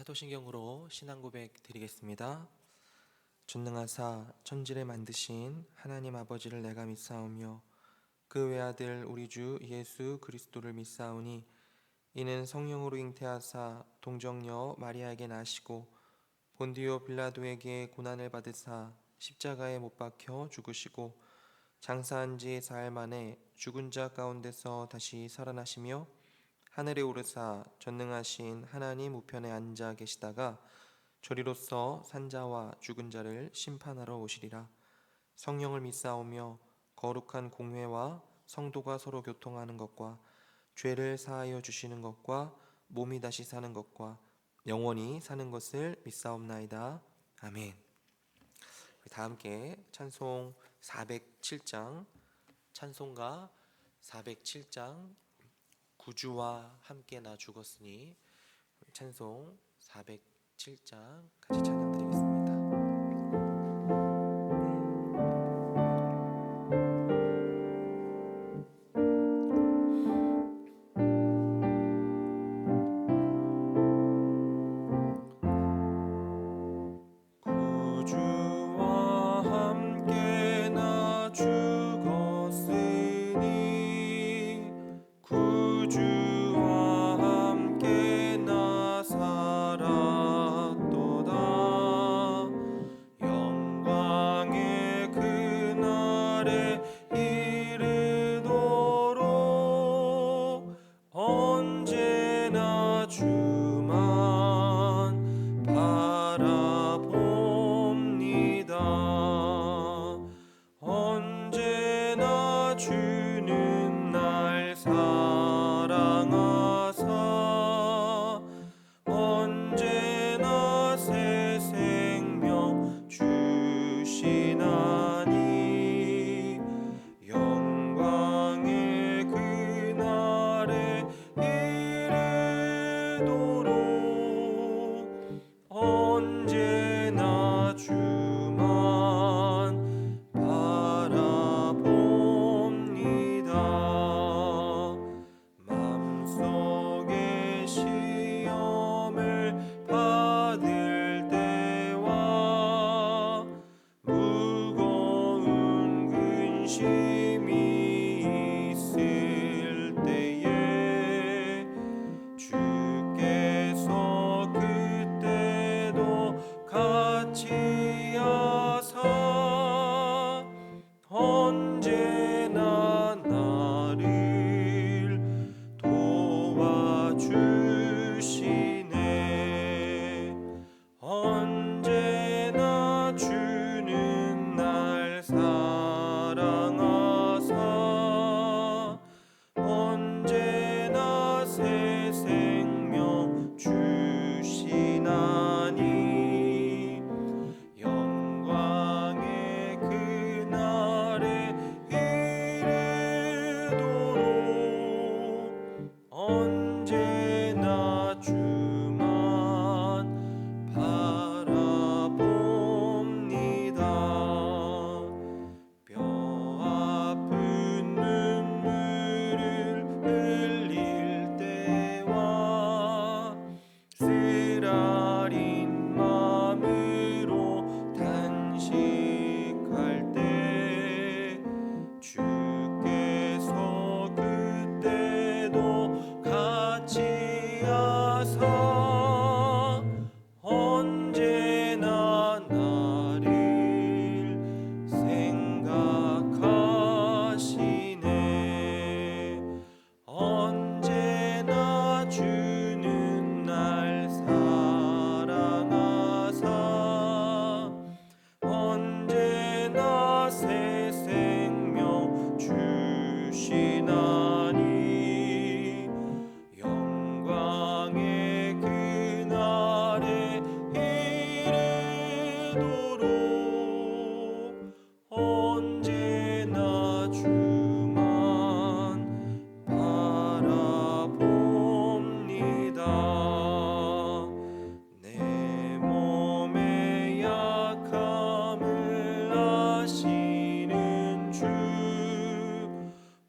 사도신경으로 신앙고백 드리겠습니다. 전능하사 천지를 만드신 하나님 아버지를 내가 믿사오며 그 외아들 우리 주 예수 그리스도를 믿사오니 이는 성령으로 잉태하사 동정녀 마리아에게 나시고 본디오 빌라도에게 고난을 받으사 십자가에 못 박혀 죽으시고 장사한 지 사흘 만에 죽은 자 가운데서 다시 살아나시며 하늘에 오르사 전능하신 하나님 우편에 앉아 계시다가 저리로서 산자와 죽은 자를 심판하러 오시리라. 성령을 믿사오며 거룩한 공회와 성도가 서로 교통하는 것과 죄를 사하여 주시는 것과 몸이 다시 사는 것과 영원히 사는 것을 믿사옵나이다. 아멘. 다 함께 찬송 407장, 찬송가 407장 구주와 함께 나 죽었으니, 찬송 407장 같이 찬양드리겠습니다.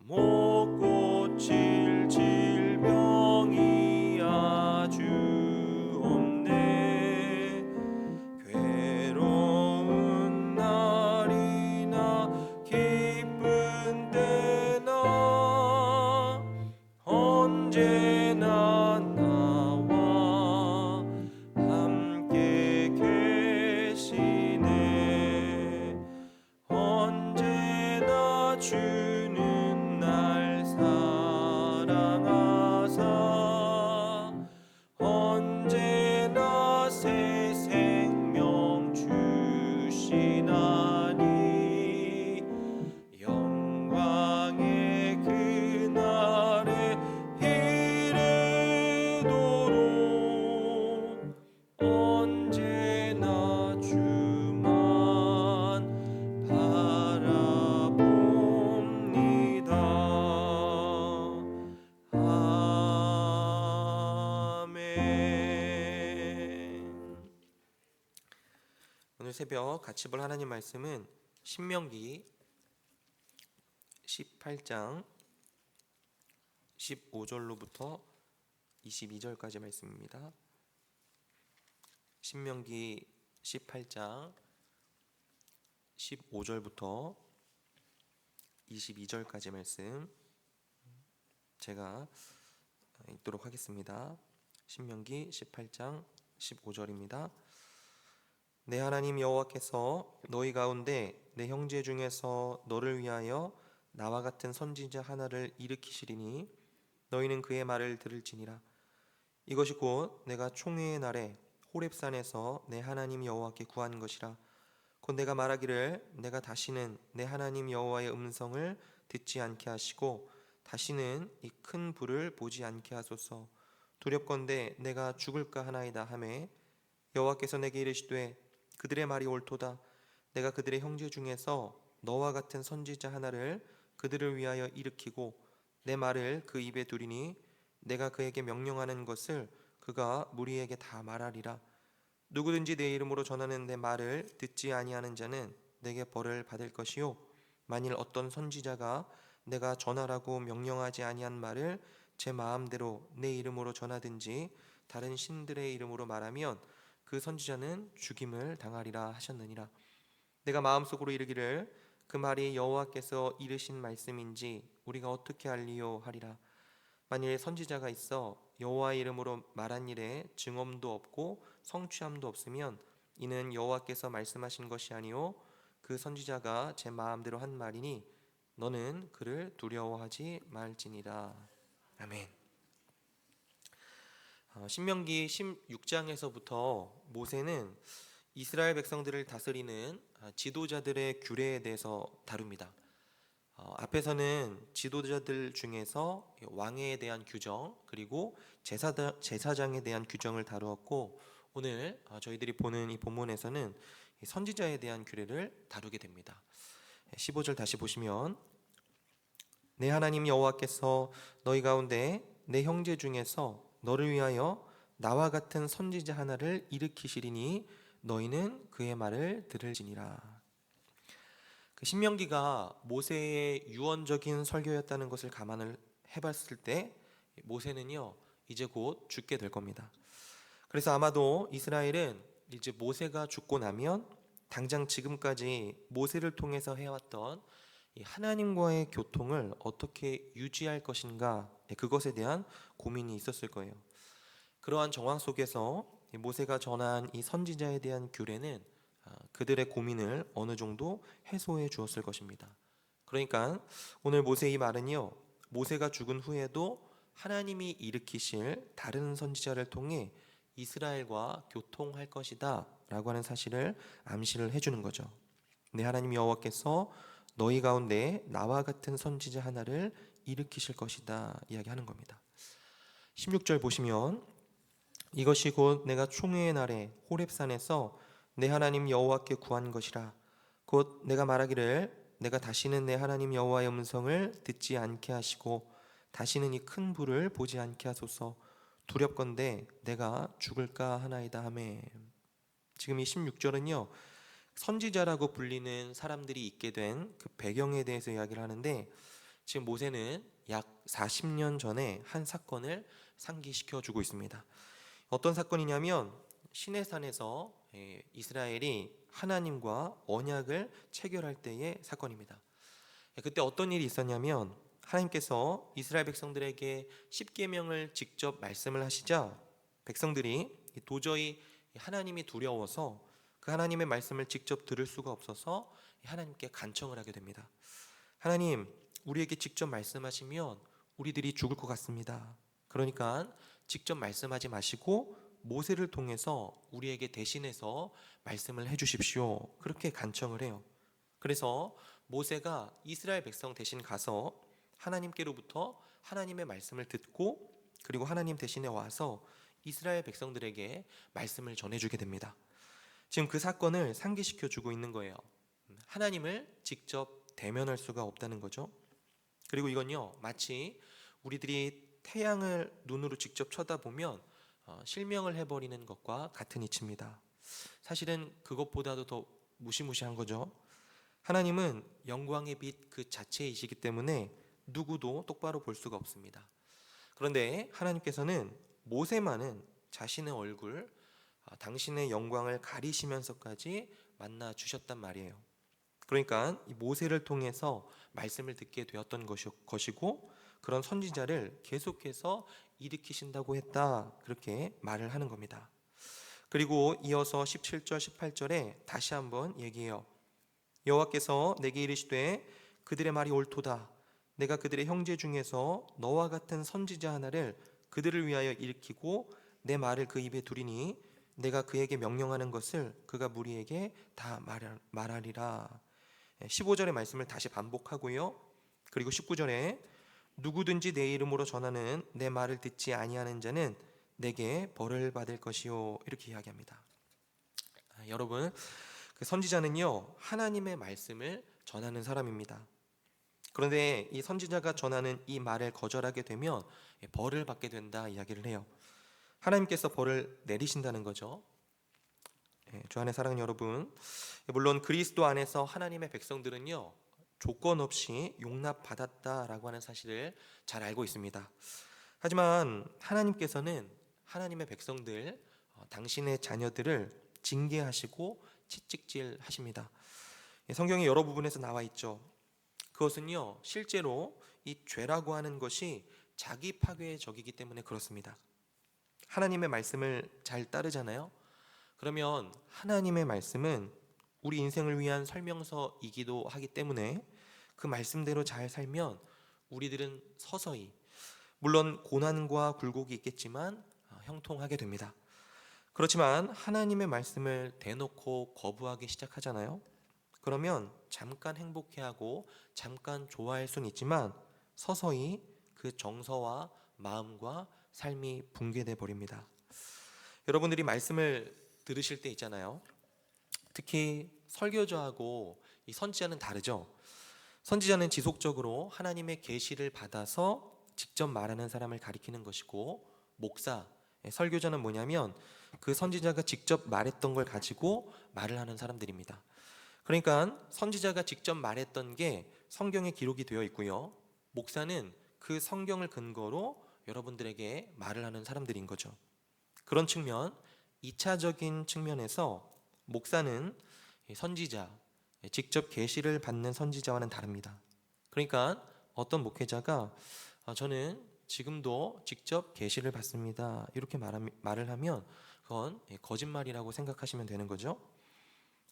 먹고 새벽 같이 볼 하나님 말씀은 신명기 18장 15절로부터 22절까지 말씀입니다. 신명기 18장 15절부터 22절까지 말씀 제가 읽도록 하겠습니다. 신명기 18장 15절입니다. 내 하나님 여호와께서 너희 가운데 내 형제 중에서 너를 위하여 나와 같은 선지자 하나를 일으키시리니 너희는 그의 말을 들을지니라. 이것이 곧 내가 총회의 날에 호렙산에서 내 하나님 여호와께 구한 것이라. 곧 내가 말하기를 내가 다시는 내 하나님 여호와의 음성을 듣지 않게 하시고 다시는 이 큰 불을 보지 않게 하소서. 두렵건대 내가 죽을까 하나이다 하매 여호와께서 내게 이르시되 그들의 말이 옳도다. 내가 그들의 형제 중에서 너와 같은 선지자 하나를 그들을 위하여 일으키고 내 말을 그 입에 두리니 내가 그에게 명령하는 것을 그가 무리에게 다 말하리라. 누구든지 내 이름으로 전하는 내 말을 듣지 아니하는 자는 내게 벌을 받을 것이요 만일 어떤 선지자가 내가 전하라고 명령하지 아니한 말을 제 마음대로 내 이름으로 전하든지 다른 신들의 이름으로 말하면 그 선지자는 죽임을 당하리라 하셨느니라. 내가 마음속으로 이르기를 그 말이 여호와께서 이르신 말씀인지 우리가 어떻게 알리요 하리라. 만일 선지자가 있어 여호와의 이름으로 말한 일에 증언도 없고 성취함도 없으면 이는 여호와께서 말씀하신 것이 아니요 그 선지자가 제 마음대로 한 말이니 너는 그를 두려워하지 말지니라. 아멘. 신명기 16장에서부터 모세는 이스라엘 백성들을 다스리는 지도자들의 규례에 대해서 다룹니다. 앞에서는 지도자들 중에서 왕에 대한 규정 그리고 제사장에 대한 규정을 다루었고 오늘 저희들이 보는 이 본문에서는 선지자에 대한 규례를 다루게 됩니다. 15절 다시 보시면 내 하나님 여호와께서 너희 가운데 내 형제 중에서 너를 위하여 나와 같은 선지자 하나를 일으키시리니 너희는 그의 말을 들을지니라. 그 신명기가 모세의 유언적인 설교였다는 것을 감안을 해봤을 때 모세는요 이제 곧 죽게 될 겁니다. 그래서 아마도 이스라엘은 이제 모세가 죽고 나면 당장 지금까지 모세를 통해서 해왔던 이 하나님과의 교통을 어떻게 유지할 것인가 그것에 대한 고민이 있었을 거예요. 그러한 정황 속에서 모세가 전한 이 선지자에 대한 규례는 그들의 고민을 어느 정도 해소해 주었을 것입니다. 그러니까 오늘 모세의 이 말은요 모세가 죽은 후에도 하나님이 일으키실 다른 선지자를 통해 이스라엘과 교통할 것이다 라고 하는 사실을 암시를 해주는 거죠. 내 하나님 여호와께서 너희 가운데 나와 같은 선지자 하나를 일으키실 것이다 이야기하는 겁니다. 16절 보시면 이것이 곧 내가 총회의 날에 호렙산에서 내 하나님 여호와께 구한 것이라. 곧 내가 말하기를 내가 다시는 내 하나님 여호와의 음성을 듣지 않게 하시고 다시는 이 큰 불을 보지 않게 하소서. 두렵건대 내가 죽을까 하나이다 하매. 지금 이 16절은요 선지자라고 불리는 사람들이 있게 된 그 배경에 대해서 이야기를 하는데 지금 모세는 약 40년 전에 한 사건을 상기시켜 주고 있습니다. 어떤 사건이냐면 시내산에서 이스라엘이 하나님과 언약을 체결할 때의 사건입니다. 그때 어떤 일이 있었냐면 하나님께서 이스라엘 백성들에게 십계명을 직접 말씀을 하시자 백성들이 도저히 하나님이 두려워서 그 하나님의 말씀을 직접 들을 수가 없어서 하나님께 간청을 하게 됩니다. 하나님, 우리에게 직접 말씀하시면 우리들이 죽을 것 같습니다. 그러니까 직접 말씀하지 마시고 모세를 통해서 우리에게 대신해서 말씀을 해주십시오. 그렇게 간청을 해요. 그래서 모세가 이스라엘 백성 대신 가서 하나님께로부터 하나님의 말씀을 듣고 그리고 하나님 대신에 와서 이스라엘 백성들에게 말씀을 전해주게 됩니다. 지금 그 사건을 상기시켜 주고 있는 거예요. 하나님을 직접 대면할 수가 없다는 거죠. 그리고 이건요 마치 우리들이 태양을 눈으로 직접 쳐다보면 실명을 해버리는 것과 같은 이치입니다. 사실은 그것보다도 더 무시무시한 거죠. 하나님은 영광의 빛 그 자체이시기 때문에 누구도 똑바로 볼 수가 없습니다. 그런데 하나님께서는 모세만은 자신의 얼굴, 당신의 영광을 가리시면서까지 만나 주셨단 말이에요. 그러니까 이 모세를 통해서 말씀을 듣게 되었던 것이고, 그런 선지자를 계속해서 일으키신다고 했다, 그렇게 말을 하는 겁니다. 그리고 이어서 17절 18절에 다시 한번 얘기해요. 여호와께서 내게 이르시되 그들의 말이 옳도다. 내가 그들의 형제 중에서 너와 같은 선지자 하나를 그들을 위하여 일으키고 내 말을 그 입에 두리니 내가 그에게 명령하는 것을 그가 무리에게 다 말하리라. 15절의 말씀을 다시 반복하고요. 그리고 19절에 누구든지 내 이름으로 전하는 내 말을 듣지 아니하는 자는 내게 벌을 받을 것이요, 이렇게 이야기합니다. 여러분, 그 선지자는요, 하나님의 말씀을 전하는 사람입니다. 그런데 이 선지자가 전하는 이 말을 거절하게 되면 벌을 받게 된다 이야기를 해요. 하나님께서 벌을 내리신다는 거죠. 주 안에 사랑하는 여러분, 물론 그리스도 안에서 하나님의 백성들은요, 조건 없이 용납받았다라고 하는 사실을 잘 알고 있습니다. 하지만 하나님께서는 하나님의 백성들, 당신의 자녀들을 징계하시고 채찍질하십니다. 성경의 여러 부분에서 나와 있죠. 그것은요, 실제로 이 죄라고 하는 것이 자기 파괴의 적이기 때문에 그렇습니다. 하나님의 말씀을 잘 따르잖아요. 그러면 하나님의 말씀은 우리 인생을 위한 설명서이기도 하기 때문에 그 말씀대로 잘 살면 우리들은 서서히, 물론 고난과 굴곡이 있겠지만 형통하게 됩니다. 그렇지만 하나님의 말씀을 대놓고 거부하기 시작하잖아요. 그러면 잠깐 행복해하고 잠깐 좋아할 수는 있지만 서서히 그 정서와 마음과 삶이 붕괴돼 버립니다. 여러분들이 말씀을 들으실 때 있잖아요. 특히 설교자하고 이 선지자는 다르죠. 선지자는 지속적으로 하나님의 계시를 받아서 직접 말하는 사람을 가리키는 것이고, 목사, 설교자는 뭐냐면 그 선지자가 직접 말했던 걸 가지고 말을 하는 사람들입니다. 그러니까 선지자가 직접 말했던 게 성경에 기록이 되어 있고요, 목사는 그 성경을 근거로 여러분들에게 말을 하는 사람들인 거죠. 그런 측면, 2차적인 측면에서 목사는 선지자, 직접 계시를 받는 선지자와는 다릅니다. 그러니까 어떤 목회자가 저는 지금도 직접 계시를 받습니다, 이렇게 말을 하면 그건 거짓말이라고 생각하시면 되는 거죠.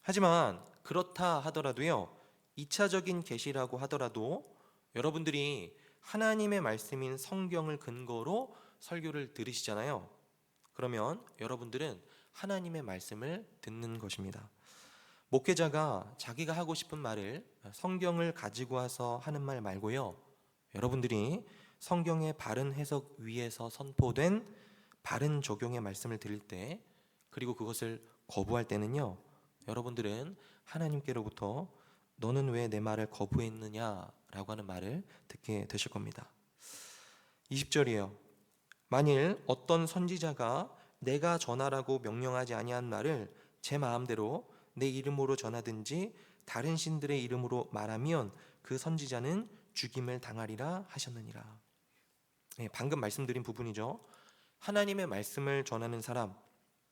하지만 그렇다 하더라도요, 2차적인 계시라고 하더라도 여러분들이 하나님의 말씀인 성경을 근거로 설교를 들으시잖아요. 그러면 여러분들은 하나님의 말씀을 듣는 것입니다. 목회자가 자기가 하고 싶은 말을 성경을 가지고 와서 하는 말 말고요, 여러분들이 성경의 바른 해석 위에서 선포된 바른 적용의 말씀을 들을 때, 그리고 그것을 거부할 때는요, 여러분들은 하나님께로부터 너는 왜 내 말을 거부했느냐 라고 하는 말을 듣게 되실 겁니다. 20절이에요. 만일 어떤 선지자가 내가 전하라고 명령하지 아니한 말을 제 마음대로 내 이름으로 전하든지 다른 신들의 이름으로 말하면 그 선지자는 죽임을 당하리라 하셨느니라. 방금 말씀드린 부분이죠. 하나님의 말씀을 전하는 사람,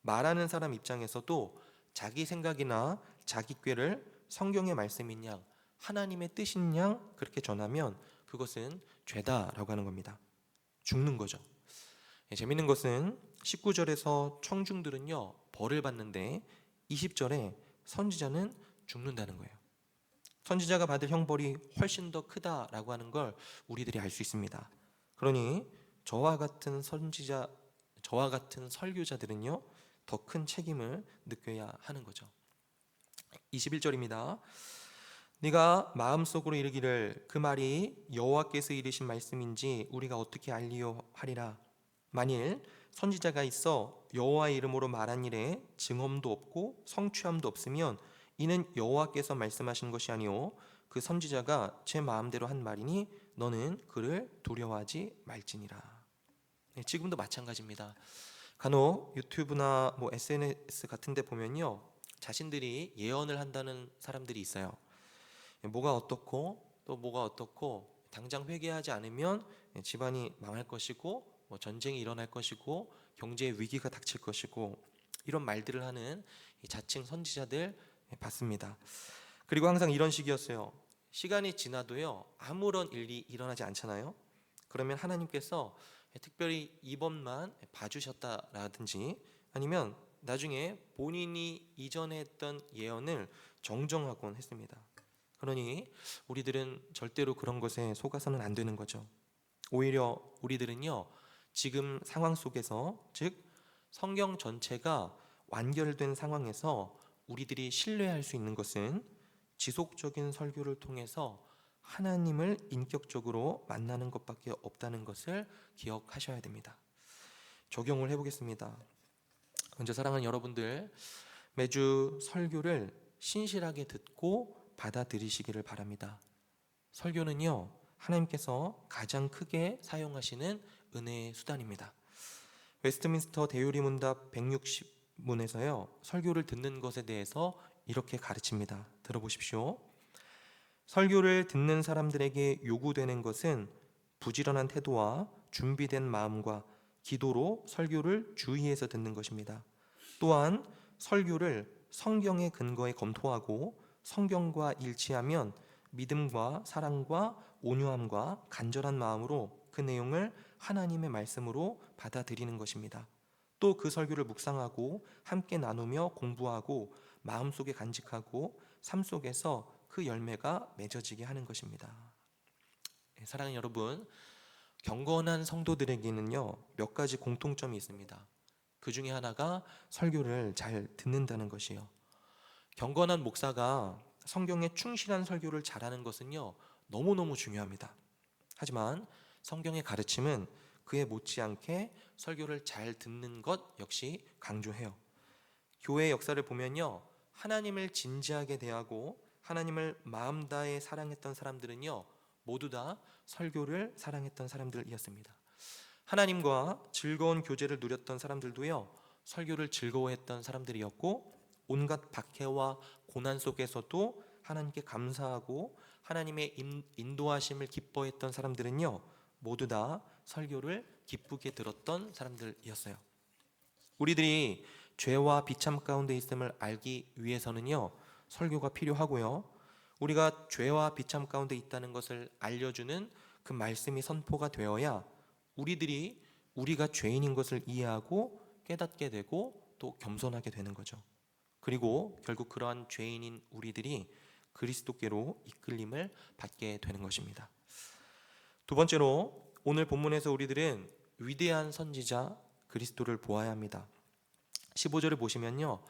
말하는 사람 입장에서도 자기 생각이나 자기 꾀를 성경의 말씀인 양, 하나님의 뜻인 양 그렇게 전하면 그것은 죄다라고 하는 겁니다. 죽는 거죠. 재밌는 것은 19절에서 청중들은요 벌을 받는데 20절에 선지자는 죽는다는 거예요. 선지자가 받을 형벌이 훨씬 더 크다라고 하는 걸 우리들이 알 수 있습니다. 그러니 저와 같은 설교자들은요 더 큰 책임을 느껴야 하는 거죠. 21절입니다. 네가 마음속으로 이르기를 그 말이 여호와께서 이르신 말씀인지 우리가 어떻게 알리요 하리라. 만일 선지자가 있어 여호와의 이름으로 말한 일에 증언도 없고 성취함도 없으면 이는 여호와께서 말씀하신 것이 아니오 그 선지자가 제 마음대로 한 말이니 너는 그를 두려워하지 말지니라. 지금도 마찬가지입니다. 간혹 유튜브나 SNS 같은 데 보면요, 자신들이 예언을 한다는 사람들이 있어요. 뭐가 어떻고 또 뭐가 어떻고 당장 회개하지 않으면 집안이 망할 것이고 뭐 전쟁이 일어날 것이고 경제 위기가 닥칠 것이고 이런 말들을 하는 이 자칭 선지자들 봤습니다. 그리고 항상 이런 식이었어요. 시간이 지나도요 아무런 일이 일어나지 않잖아요. 그러면 하나님께서 특별히 이번만 봐주셨다라든지 아니면 나중에 본인이 이전에 했던 예언을 정정하곤 했습니다. 그러니 우리들은 절대로 그런 것에 속아서는 안 되는 거죠. 오히려 우리들은요 지금 상황 속에서, 즉 성경 전체가 완결된 상황에서 우리들이 신뢰할 수 있는 것은 지속적인 설교를 통해서 하나님을 인격적으로 만나는 것밖에 없다는 것을 기억하셔야 됩니다. 적용을 해보겠습니다. 먼저 사랑하는 여러분들, 매주 설교를 신실하게 듣고 받아들이시기를 바랍니다. 설교는요 하나님께서 가장 크게 사용하시는 은혜의 수단입니다. 웨스트민스터 대유리 문답 160문에서요 설교를 듣는 것에 대해서 이렇게 가르칩니다. 들어보십시오. 설교를 듣는 사람들에게 요구되는 것은 부지런한 태도와 준비된 마음과 기도로 설교를 주의해서 듣는 것입니다. 또한 설교를 성경의 근거에 검토하고 성경과 일치하면 믿음과 사랑과 온유함과 간절한 마음으로 그 내용을 하나님의 말씀으로 받아들이는 것입니다. 또 그 설교를 묵상하고 함께 나누며 공부하고 마음속에 간직하고 삶 속에서 그 열매가 맺어지게 하는 것입니다. 사랑하는 여러분, 경건한 성도들에게는요 몇 가지 공통점이 있습니다. 그 중에 하나가 설교를 잘 듣는다는 것이요. 경건한 목사가 성경에 충실한 설교를 잘하는 것은요 너무너무 중요합니다. 하지만 성경의 가르침은 그에 못지않게 설교를 잘 듣는 것 역시 강조해요. 교회의 역사를 보면요 하나님을 진지하게 대하고 하나님을 마음 다해 사랑했던 사람들은요 모두 다 설교를 사랑했던 사람들이었습니다. 하나님과 즐거운 교제를 누렸던 사람들도요 설교를 즐거워했던 사람들이었고, 온갖 박해와 고난 속에서도 하나님께 감사하고 하나님의 인도하심을 기뻐했던 사람들은요 모두 다 설교를 기쁘게 들었던 사람들이었어요. 우리들이 죄와 비참 가운데 있음을 알기 위해서는요 설교가 필요하고요, 우리가 죄와 비참 가운데 있다는 것을 알려주는 그 말씀이 선포가 되어야 우리들이 우리가 죄인인 것을 이해하고 깨닫게 되고 또 겸손하게 되는 거죠. 그리고 결국 그러한 죄인인 우리들이 그리스도께로 이끌림을 받게 되는 것입니다. 두 번째로, 오늘 본문에서 우리들은 위대한 선지자 그리스도를 보아야 합니다. 15절을 보시면요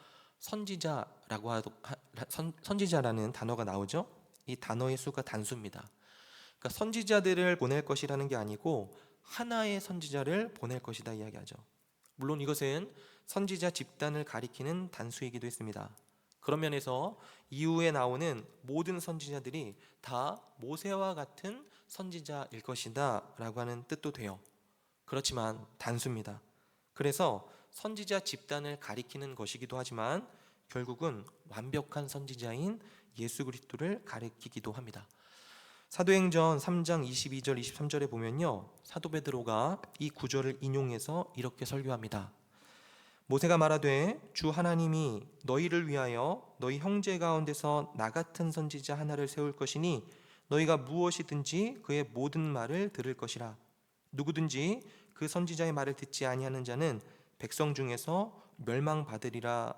선지자라는 단어가 나오죠. 이 단어의 수가 단수입니다. 그러니까 선지자들을 보낼 것이라는 게 아니고 하나의 선지자를 보낼 것이다 이야기하죠. 물론 이것은 선지자 집단을 가리키는 단수이기도 했습니다. 그런 면에서 이후에 나오는 모든 선지자들이 다 모세와 같은 선지자일 것이다 라고 하는 뜻도 돼요. 그렇지만 단수입니다. 그래서 선지자 집단을 가리키는 것이기도 하지만 결국은 완벽한 선지자인 예수 그리스도를 가리키기도 합니다. 사도행전 3장 22절 23절에 보면요 사도 베드로가 이 구절을 인용해서 이렇게 설교합니다. 모세가 말하되 주 하나님이 너희를 위하여 너희 형제 가운데서 나 같은 선지자 하나를 세울 것이니 너희가 무엇이든지 그의 모든 말을 들을 것이라. 누구든지 그 선지자의 말을 듣지 아니하는 자는 백성 중에서 멸망받으리라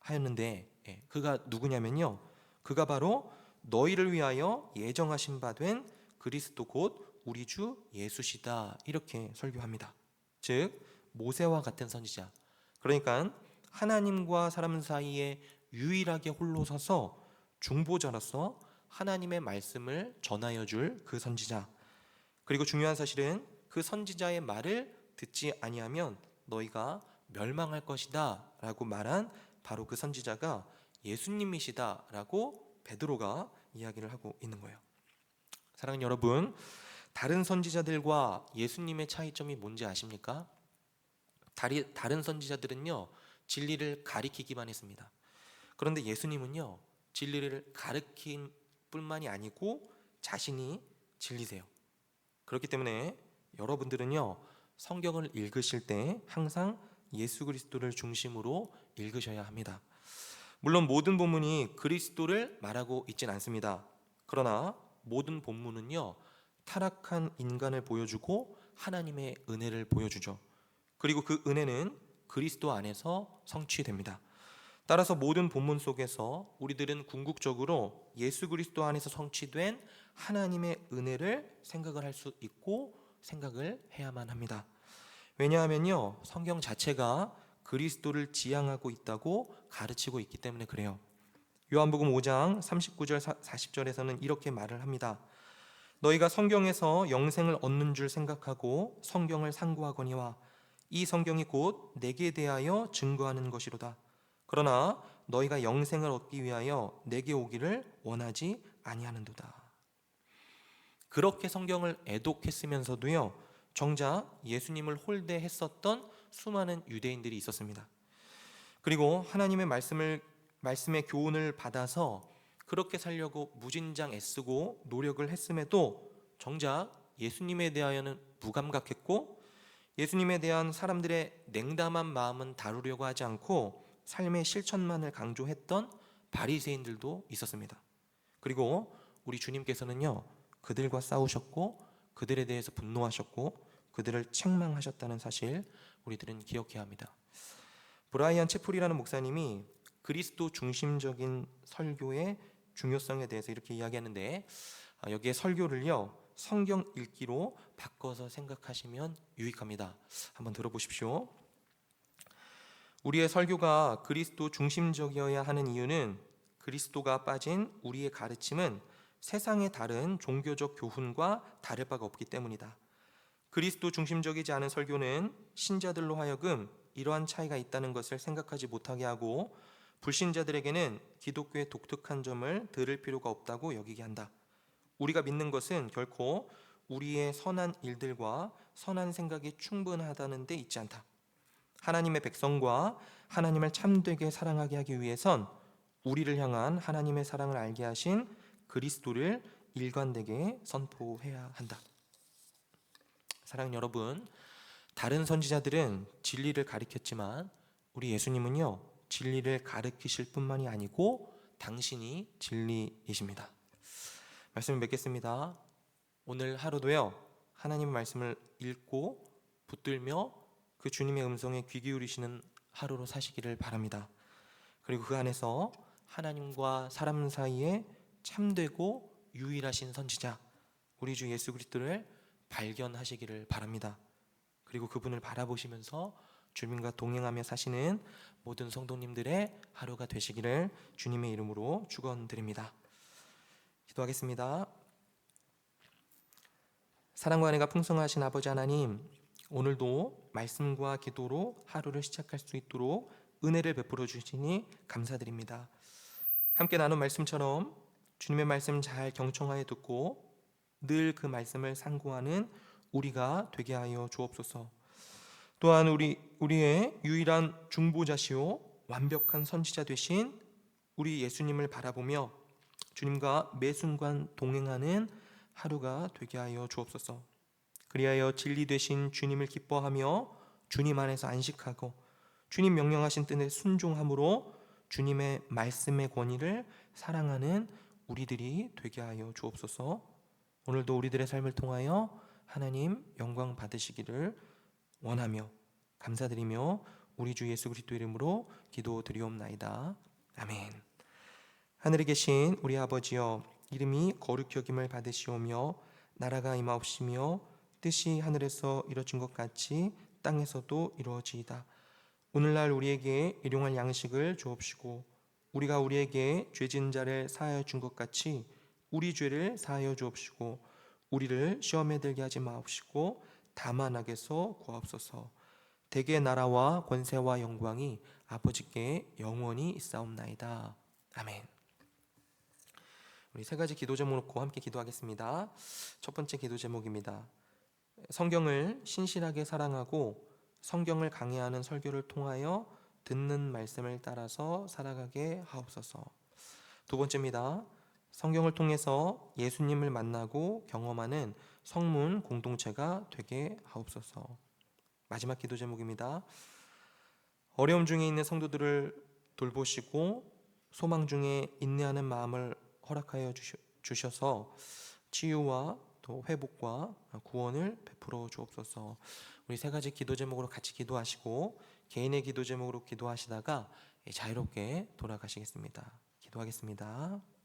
하였는데, 그가 누구냐면요 그가 바로 너희를 위하여 예정하신 바 된 그리스도 곧 우리 주 예수시다 이렇게 설교합니다. 즉 모세와 같은 선지자, 그러니까 하나님과 사람 사이에 유일하게 홀로 서서 중보자로서 하나님의 말씀을 전하여 줄 그 선지자, 그리고 중요한 사실은 그 선지자의 말을 듣지 아니하면 너희가 멸망할 것이다 라고 말한 바로 그 선지자가 예수님이시다 라고 베드로가 이야기를 하고 있는 거예요. 사랑하는 여러분, 다른 선지자들과 예수님의 차이점이 뭔지 아십니까? 다른 선지자들은요 진리를 가리키기만 했습니다. 그런데 예수님은요, 진리를 가르친 뿐만이 아니고 자신이 진리세요. 그렇기 때문에 여러분들은요, 성경을 읽으실 때 항상 예수 그리스도를 중심으로 읽으셔야 합니다. 물론 모든 본문이 그리스도를 말하고 있진 않습니다. 그러나 모든 본문은요, 타락한 인간을 보여주고 하나님의 은혜를 보여주죠. 그리고 그 은혜는 그리스도 안에서 성취됩니다. 따라서 모든 본문 속에서 우리들은 궁극적으로 예수 그리스도 안에서 성취된 하나님의 은혜를 생각을 할 수 있고 생각을 해야만 합니다. 왜냐하면요, 성경 자체가 그리스도를 지향하고 있다고 가르치고 있기 때문에 그래요. 요한복음 5장 39절 40절에서는 이렇게 말을 합니다. 너희가 성경에서 영생을 얻는 줄 생각하고 성경을 상고하거니와 이 성경이 곧 내게 대하여 증거하는 것이로다. 그러나 너희가 영생을 얻기 위하여 내게 오기를 원하지 아니하는도다. 그렇게 성경을 애독했으면서도요, 정작 예수님을 홀대했었던 수많은 유대인들이 있었습니다. 그리고 하나님의 말씀의 교훈을 받아서 그렇게 살려고 무진장 애쓰고 노력을 했음에도 정작 예수님에 대하여는 무감각했고, 예수님에 대한 사람들의 냉담한 마음은 다루려고 하지 않고 삶의 실천만을 강조했던 바리새인들도 있었습니다. 그리고 우리 주님께서는요, 그들과 싸우셨고 그들에 대해서 분노하셨고 그들을 책망하셨다는 사실 우리들은 기억해야 합니다. 브라이언 채플이라는 목사님이 그리스도 중심적인 설교의 중요성에 대해서 이렇게 이야기하는데, 여기에 설교를요, 성경 읽기로 바꿔서 생각하시면 유익합니다. 한번 들어보십시오. 우리의 설교가 그리스도 중심적이어야 하는 이유는 그리스도가 빠진 우리의 가르침은 세상의 다른 종교적 교훈과 다를 바가 없기 때문이다. 그리스도 중심적이지 않은 설교는 신자들로 하여금 이러한 차이가 있다는 것을 생각하지 못하게 하고 불신자들에게는 기독교의 독특한 점을 들을 필요가 없다고 여기게 한다. 우리가 믿는 것은 결코 우리의 선한 일들과 선한 생각이 충분하다는 데 있지 않다. 하나님의 백성과 하나님을 참되게 사랑하게 하기 위해선 우리를 향한 하나님의 사랑을 알게 하신 그리스도를 일관되게 선포해야 한다. 사랑하는 여러분, 다른 선지자들은 진리를 가르쳤지만 우리 예수님은요, 진리를 가르치실 뿐만이 아니고 당신이 진리이십니다. 말씀을 맺겠습니다. 오늘 하루도요, 하나님의 말씀을 읽고 붙들며 그 주님의 음성에 귀 기울이시는 하루로 사시기를 바랍니다. 그리고 그 안에서 하나님과 사람 사이에 참되고 유일하신 선지자 우리 주 예수 그리스도를 발견하시기를 바랍니다. 그리고 그분을 바라보시면서 주님과 동행하며 사시는 모든 성도님들의 하루가 되시기를 주님의 이름으로 축원드립니다. 기도하겠습니다. 사랑과 은혜가 풍성하신 아버지 하나님, 오늘도 말씀과 기도로 하루를 시작할 수 있도록 은혜를 베풀어 주시니 감사드립니다. 함께 나눈 말씀처럼 주님의 말씀 잘 경청하여 듣고 늘 그 말씀을 상고하는 우리가 되게 하여 주옵소서. 또한 우리의 유일한 중보자시오 완벽한 선지자 되신 우리 예수님을 바라보며 주님과 매 순간 동행하는 하루가 되게 하여 주옵소서. 그리하여 진리 되신 주님을 기뻐하며 주님 안에서 안식하고 주님 명령하신 뜻에 순종함으로 주님의 말씀의 권위를 사랑하는 우리들이 되게 하여 주옵소서. 오늘도 우리들의 삶을 통하여 하나님 영광 받으시기를 원하며 감사드리며 우리 주 예수 그리스도 이름으로 기도드리옵나이다. 아멘. 하늘에 계신 우리 아버지여, 이름이 거룩히 여김을 받으시오며 나라가 임하옵시며 뜻이 하늘에서 이루어진 것 같이 땅에서도 이루어지이다. 오늘날 우리에게 일용할 양식을 주옵시고 우리가 우리에게 죄진 자를 사하여 준 것 같이 우리 죄를 사하여 주옵시고 우리를 시험에 들게 하지 마옵시고 다만 악에서 구하옵소서. 대개 나라와 권세와 영광이 아버지께 영원히 있사옵나이다. 아멘. 우리 세 가지 기도 제목 놓고 함께 기도하겠습니다. 첫 번째 기도 제목입니다. 성경을 신실하게 사랑하고 성경을 강해하는 설교를 통하여 듣는 말씀을 따라서 살아가게 하옵소서. 두 번째입니다. 성경을 통해서 예수님을 만나고 경험하는 성문 공동체가 되게 하옵소서. 마지막 기도 제목입니다. 어려움 중에 있는 성도들을 돌보시고 소망 중에 인내하는 마음을 허락하여 주셔서 치유와 또 회복과 구원을 베풀어 주옵소서. 우리 세 가지 기도 제목으로 같이 기도하시고 개인의 기도 제목으로 기도하시다가 자유롭게 돌아가시겠습니다. 기도하겠습니다.